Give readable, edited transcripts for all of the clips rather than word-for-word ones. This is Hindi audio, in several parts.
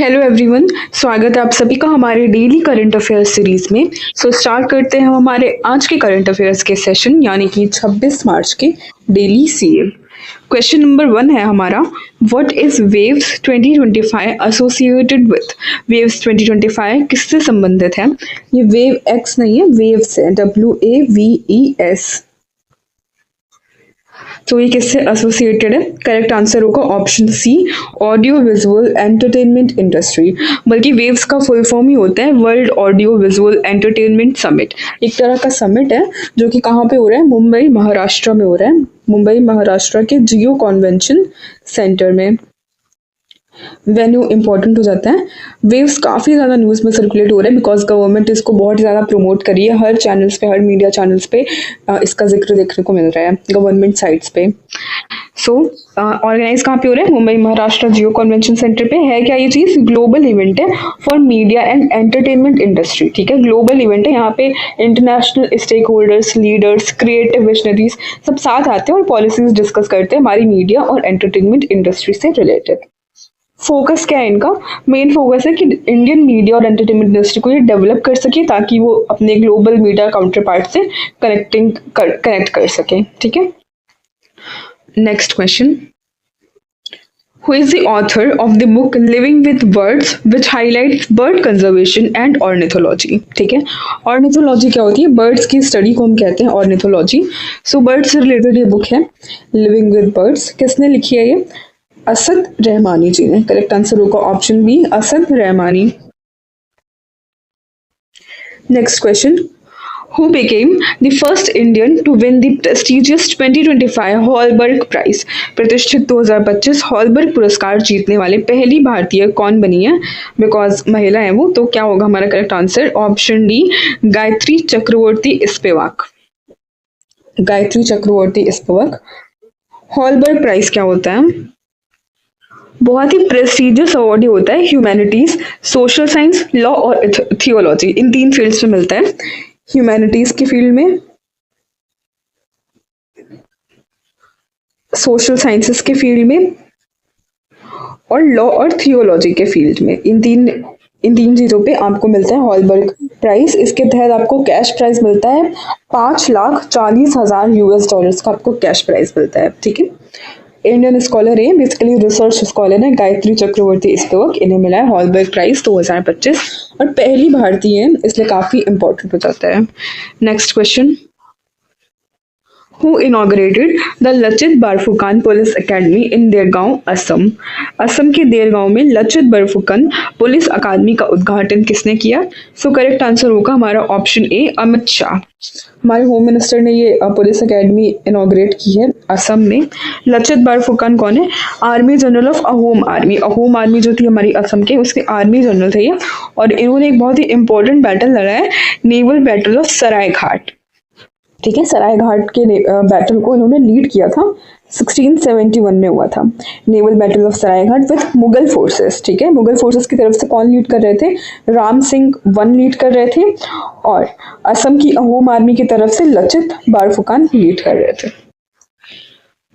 हेलो एवरीवन, स्वागत है आप सभी का हमारे डेली करंट अफेयर्स सीरीज में। स्टार्ट करते हैं हम हमारे आज के करंट अफेयर्स के सेशन यानी कि 26 मार्च के डेली सीए। क्वेश्चन नंबर 1 है हमारा, what is waves 2025 associated with. Waves 2025 किससे संबंधित है? ये वेव एक्स नहीं है, वेव्स है, WAVES। तो ये किससे एसोसिएटेड है? करेक्ट आंसर होगा option C, audio visual entertainment industry. बल्कि वेव्स का फुल फॉर्म ही होता है world audio visual entertainment summit. एक तरह का समिट है जो कि कहाँ पे हो रहा है? मुंबई महाराष्ट्र में हो रहा है। मुंबई महाराष्ट्र के जियो कन्वेंशन सेंटर में वेन्यू इंपॉर्टेंट हो जाता है। वेव्स काफ़ी ज़्यादा न्यूज़ में सर्कुलेट हो रहा है बिकॉज गवर्नमेंट इसको बहुत ज़्यादा प्रमोट करी है। हर चैनल्स पे, हर मीडिया चैनल्स पे इसका जिक्र देखने को मिल रहा है गवर्नमेंट साइट्स पे। ऑर्गेनाइज कहाँ पे हो रहा है? मुंबई महाराष्ट्र जियो कन्वेंशन सेंटर पे। है क्या ये चीज़? ग्लोबल इवेंट है for media and entertainment industry. ठीक है, ग्लोबल इवेंट है। यहाँ पे international stakeholders, leaders, creative visionaries सब साथ आते हैं और पॉलिसीज डिस्कस करते हैं हमारी मीडिया और एंटरटेनमेंट इंडस्ट्री से रिलेटेड। फोकस क्या है इनका? मेन फोकस है कि इंडियन मीडिया और एंटरटेनमेंट इंडस्ट्री को ये डेवलप कर सके ताकि वो अपने ग्लोबल मीडिया काउंटर पार्ट से कनेक्ट कर सके। ठीक है, next question, who is the author of the book living with birds which highlights bird conservation and ornithology. ठीक है, ऑर्निथोलॉजी क्या होती है? बर्ड्स की स्टडी को हम कहते हैं ऑर्निथोलॉजी। सो बर्ड्स से रिलेटेड ये बुक है लिविंग विद बर्ड्स। किसने लिखी है ये? असद रहमानी जी ने। करेक्ट आंसर होगा option B, Asad Rahmani. Next question, who became the first Indian to win the prestigious 2025 Holberg prize. प्रतिष्ठित 2025 हॉलबर्ग पुरस्कार जीतने वाले पहली भारतीय कौन बनी है? बिकॉज महिला है वो, तो क्या होगा हमारा correct answer? Option D, Gayatri Chakravorty Spivak. Gayatri Chakravorty Spivak. Holberg prize क्या होता है? बहुत ही प्रेस्टिजियस अवार्ड होता है। ह्यूमैनिटीज, सोशल साइंस, लॉ और थियोलॉजी, इन 3 फील्ड्स में मिलता है। ह्यूमैनिटीज की फील्ड में, सोशल साइंसेस के फील्ड में और लॉ और थियोलॉजी के फील्ड में। इन तीन चीजों पे आपको मिलता है हॉलबर्ग प्राइज। इसके तहत आपको कैश प्राइज मिलता है $5,40,000 का आपको कैश प्राइज मिलता है। ठीक है, इंडियन स्कॉलर है, बेसिकली रिसर्च स्कॉलर है, गायत्री चक्रवर्ती स्पिवाक। इन्हें मिला है हॉलबर्ग प्राइज 2025 और पहली भारतीय है, इसलिए काफी इंपॉर्टेंट हो जाता है। Next question, who inaugurated the Lachit Borphukan police academy in Dergaon, Assam. Assam के देरगांव में लचित बरफुकन पुलिस अकादमी का उद्घाटन किसने किया? सो करेक्ट आंसर होगा हमारा ऑप्शन ए, अमित शाह। हमारे होम मिनिस्टर ने ये पुलिस अकेडमी इनॉग्रेट की है असम में। लचित बरफुकन कौन है? Army general of Ahom army. Ahom army जो थी हमारी असम के, उसके आर्मी जनरल थे ये, और इन्होंने एक बहुत ही इंपॉर्टेंट बैटल लड़ा है, नेवल बैटल ऑफ सरायघाट। ठीक है, सरायघाट के बैटल को इन्होंने लीड किया था, 1671 में हुआ था naval battle of Saraighat with Mughal forces. ठीक है, मुगल फोर्सेस की तरफ से कौन लीड कर रहे थे? राम सिंह वन लीड कर रहे थे और असम की अहोम आर्मी की तरफ से लचित बरफुकन लीड कर रहे थे।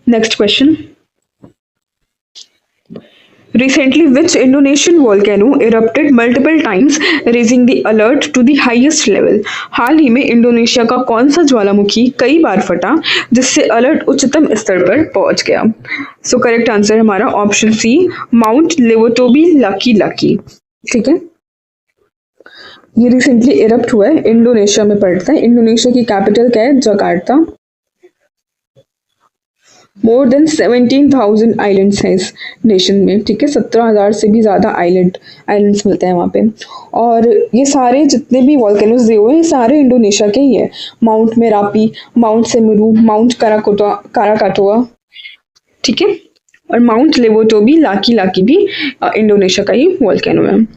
Next question, recently which Indonesian volcano erupted multiple times raising the alert to the highest level। हाल ही में इंडोनेशिया का कौन सा ज्वालामुखी कई बार फटा जिससे अलर्ट उच्चतम स्तर पर पहुंच गया? सो करेक्ट आंसर हमारा option C, Mount Lewotobi Laki Laki. ठीक है, ये रिसेंटली इरप्ट हुआ है, इंडोनेशिया में पड़ता है। इंडोनेशिया की कैपिटल क्या है? जकार्ता। मोर देन 17,000 आइलैंड्स हैं इस नेशन में। ठीक है, 17,000 से भी ज़्यादा आइलैंड्स मिलते हैं वहाँ पे। और ये सारे जितने भी वॉल्केनोज दिए हुए हैं, ये सारे इंडोनेशिया के ही है। Mount Merapi, mount Semeru, mount Krakatoa, ठीक है, और माउंट लेवोटोबी लाकी लाकी भी इंडोनेशिया का ही वॉल्केनो है।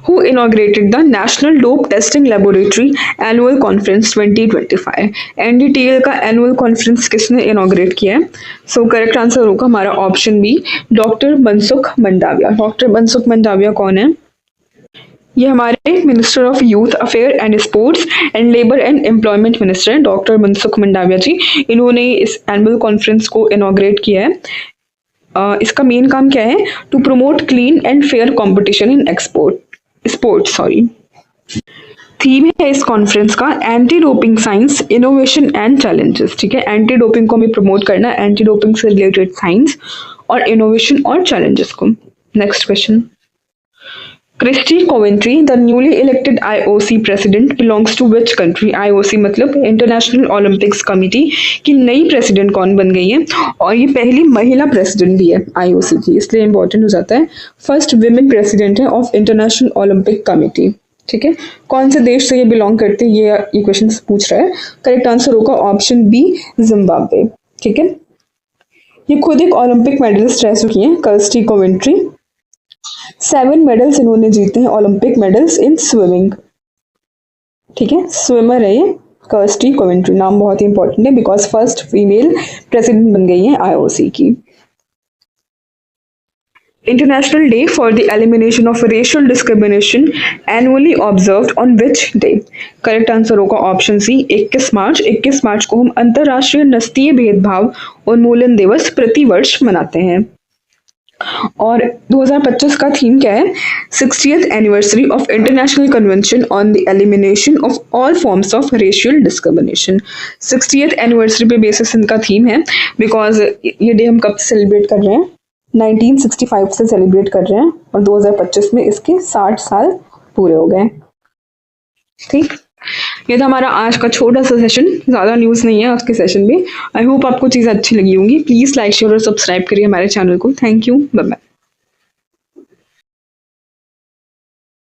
Who inaugurated the National Dope Testing Laboratory Annual Conference 2025? NDTL का एनुअल कॉन्फ्रेंस किसने इनॉग्रेट किया है? सो करेक्ट आंसर होगा हमारा option B, doctor Mansukh Mandaviya. Doctor Mansukh Mandaviya कौन है? ये हमारे minister of youth affair and sports and labour and employment minister हैं, डॉक्टर मनसुख मंडाविया जी। इन्होंने इस एनुअल कॉन्फ्रेंस को इनॉग्रेट किया है इसका मेन काम क्या है? To promote clean and fair competition in sports sorry. Theme है इस कॉन्फ्रेंस का anti doping science, innovation and challenges. ठीक है, एंटी डोपिंग को हमें प्रमोट करना, एंटी डोपिंग से रिलेटेड साइंस और इनोवेशन और चैलेंजेस को। Next question, Kirsty Coventry the newly elected IOC president belongs to which country? IOC मतलब इंटरनेशनल ओलंपिक्स कमिटी की नई प्रेसिडेंट कौन बन गई है? और ये पहली महिला प्रेसिडेंट भी है IOC की, इसलिए इंपॉर्टेंट हो जाता है। फर्स्ट विमेन प्रेसिडेंट है ऑफ इंटरनेशनल ओलंपिक कमिटी। ठीक है, कौन से देश से ये बिलोंग करते हैं ये क्वेश्चन पूछ रहा है। करेक्ट आंसर होगा ऑप्शन बी, जिम्बाब्वे। ठीक है, ये खुद एक ओलंपिक मेडलिस्ट रह चुकी हैं किर्स्टी कोवेंट्री। 7 मेडल्स इन्होंने जीते हैं, ओलंपिक मेडल्स इन स्विमिंग। ठीक है, स्विमर है ये किर्स्टी कोवेंट्री। नाम बहुत ही इंपॉर्टेंट है बिकॉज फर्स्ट फीमेल प्रेसिडेंट बन गई है IOC की। International Day for the Elimination of Racial Discrimination annually observed on which day? Correct answer होगा ऑप्शन सी, 21 मार्च। 21 मार्च को हम अंतर्राष्ट्रीय नस्लीय भेदभाव उन्मूलन दिवस प्रतिवर्ष मनाते हैं। और 2025 का थीम क्या है? 60th anniversary of international convention on the elimination of all forms of racial discrimination. 60th anniversary पे बेसिस इनका थीम है बिकॉज ये डे हम कब सेलिब्रेट कर रहे हैं? 1965 से सेलिब्रेट कर रहे हैं और 2025 में इसके 60 साल पूरे हो गए। ठीक, ये था हमारा आज का छोटा सा सेशन, ज़्यादा न्यूज़ नहीं है आज के सेशन में। आई होप आपको चीज़ें अच्छी लगी होंगी। प्लीज़ लाइक शेयर और सब्सक्राइब करिए हमारे चैनल को। Thank you, bye bye.